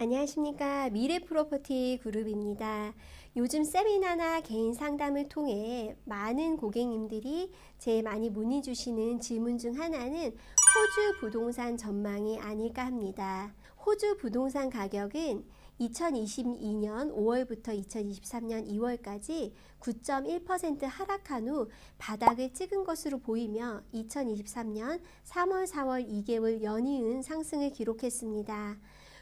안녕하십니까. 미래 프로퍼티 그룹입니다. 요즘 세미나나 개인 상담을 통해 많은 고객님들이 제일 많이 문의 주시는 질문 중 하나는 호주 부동산 전망이 아닐까 합니다. 호주 부동산 가격은 2022년 5월부터 2023년 2월까지 9.1% 하락한 후 바닥을 찍은 것으로 보이며 2023년 3월, 4월 2개월 연이은 상승을 기록했습니다.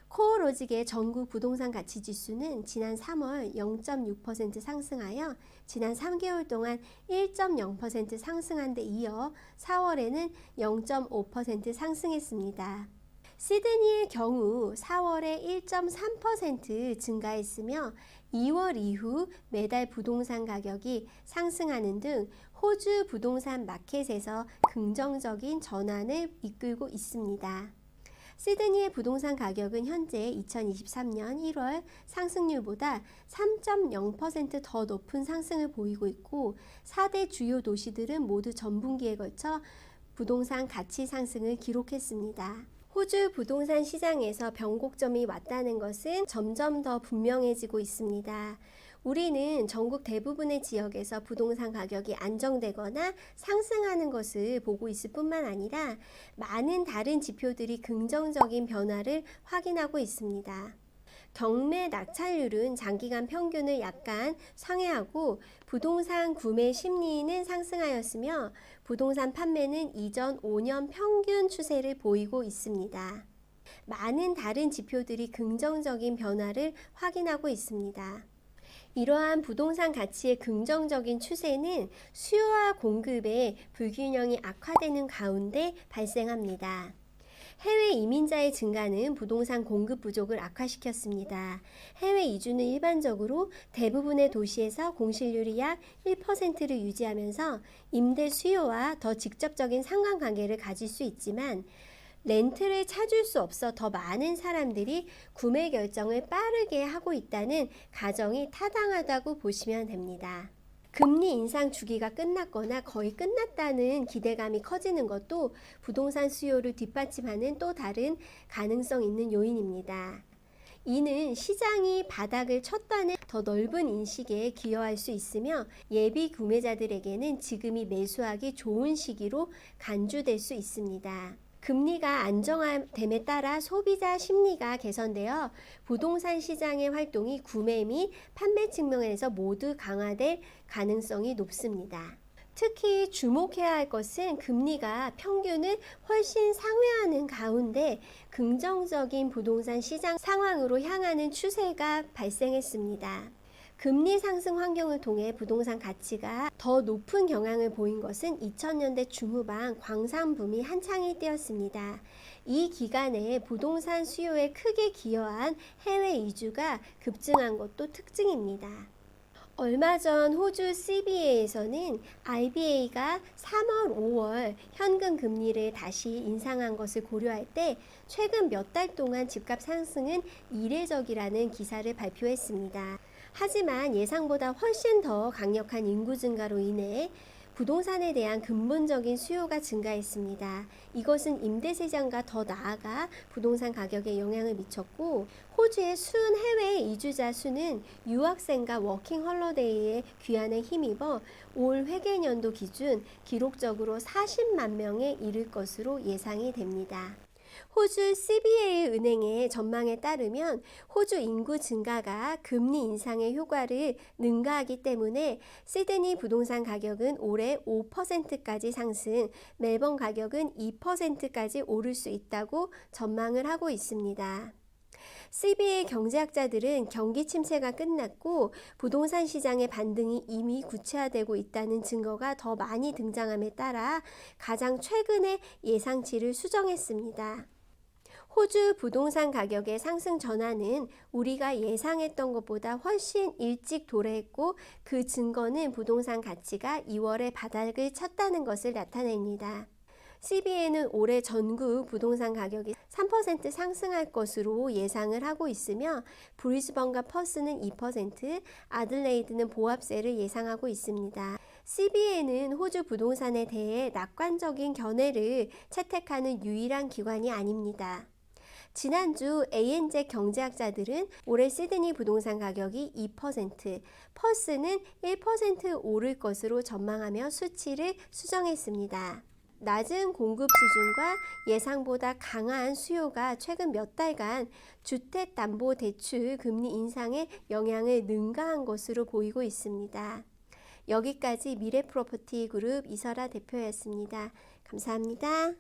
코어로직의 전국 부동산 가치 지수는 지난 3월 0.6% 상승하여 지난 3개월 동안 1.0% 상승한 데 이어 4월에는 0.5% 상승했습니다. 시드니의 경우 4월에 1.3% 증가했으며 2월 이후 매달 부동산 가격이 상승하는 등 호주 부동산 마켓에서 긍정적인 전환을 이끌고 있습니다. 시드니의 부동산 가격은 현재 2023년 1월 상승률보다 3.0% 더 높은 상승을 보이고 있고 4대 주요 도시들은 모두 전분기에 걸쳐 부동산 가치 상승을 기록했습니다. 호주 부동산 시장에서 변곡점이 왔다는 것은 점점 더 분명해지고 있습니다. 우리는 전국 대부분의 지역에서 부동산 가격이 안정되거나 상승하는 것을 보고 있을 뿐만 아니라 많은 다른 지표들이 긍정적인 변화를 확인하고 있습니다. 경매 낙찰률은 장기간 평균을 약간 상회하고 부동산 구매 심리는 상승하였으며 부동산 판매는 이전 5년 평균 추세를 보이고 있습니다. 많은 다른 지표들이 긍정적인 변화를 확인하고 있습니다. 이러한 부동산 가치의 긍정적인 추세는 수요와 공급의 불균형이 악화되는 가운데 발생합니다. 해외 이민자의 증가는 부동산 공급 부족을 악화시켰습니다. 해외 이주는 일반적으로 대부분의 도시에서 공실률이 약 1%를 유지하면서 임대 수요와 더 직접적인 상관관계를 가질 수 있지만 렌트를 찾을 수 없어 더 많은 사람들이 구매 결정을 빠르게 하고 있다는 가정이 타당하다고 보시면 됩니다. 금리 인상 주기가 끝났거나 거의 끝났다는 기대감이 커지는 것도 부동산 수요를 뒷받침하는 또 다른 가능성 있는 요인입니다. 이는 시장이 바닥을 쳤다는 더 넓은 인식에 기여할 수 있으며 예비 구매자들에게는 지금이 매수하기 좋은 시기로 간주될 수 있습니다. 금리가 안정됨에 따라 소비자 심리가 개선되어 부동산 시장의 활동이 구매 및 판매 측면에서 모두 강화될 가능성이 높습니다. 특히 주목해야 할 것은 금리가 평균을 훨씬 상회하는 가운데 긍정적인 부동산 시장 상황으로 향하는 추세가 발생했습니다. 금리 상승 환경을 통해 부동산 가치가 더 높은 경향을 보인 것은 2000년대 중후반 광산붐이 한창일 때였습니다. 이 기간에 부동산 수요에 크게 기여한 해외 이주가 급증한 것도 특징입니다. 얼마 전 호주 CBA에서는 RBA가 3월, 5월 현금 금리를 다시 인상한 것을 고려할 때 최근 몇 달 동안 집값 상승은 이례적이라는 기사를 발표했습니다. 하지만 예상보다 훨씬 더 강력한 인구 증가로 인해 부동산에 대한 근본적인 수요가 증가했습니다. 이것은 임대세장과 더 나아가 부동산 가격에 영향을 미쳤고 호주의 순 해외 이주자 수는 유학생과 워킹 홀리데이에 귀환에 힘입어 올 회계연도 기준 기록적으로 40만 명에 이를 것으로 예상이 됩니다. 호주 CBA 은행의 전망에 따르면 호주 인구 증가가 금리 인상의 효과를 능가하기 때문에 시드니 부동산 가격은 올해 5%까지 상승, 멜번 가격은 2%까지 오를 수 있다고 전망을 하고 있습니다. CBA 경제학자들은 경기 침체가 끝났고 부동산 시장의 반등이 이미 구체화되고 있다는 증거가 더 많이 등장함에 따라 가장 최근의 예상치를 수정했습니다. 호주 부동산 가격의 상승 전환은 우리가 예상했던 것보다 훨씬 일찍 도래했고 그 증거는 부동산 가치가 2월에 바닥을 쳤다는 것을 나타냅니다. CBA는 올해 전국 부동산 가격이 3% 상승할 것으로 예상을 하고 있으며 브리즈번과 퍼스는 2%, 아들레이드는 보합세를 예상하고 있습니다. CBA는 호주 부동산에 대해 낙관적인 견해를 채택하는 유일한 기관이 아닙니다. 지난주 ANZ 경제학자들은 올해 시드니 부동산 가격이 2%, 퍼스는 1% 오를 것으로 전망하며 수치를 수정했습니다. 낮은 공급 수준과 예상보다 강한 수요가 최근 몇 달간 주택담보대출 금리 인상에 영향을 능가한 것으로 보이고 있습니다. 여기까지 미래프로퍼티 그룹 이설아 대표였습니다. 감사합니다.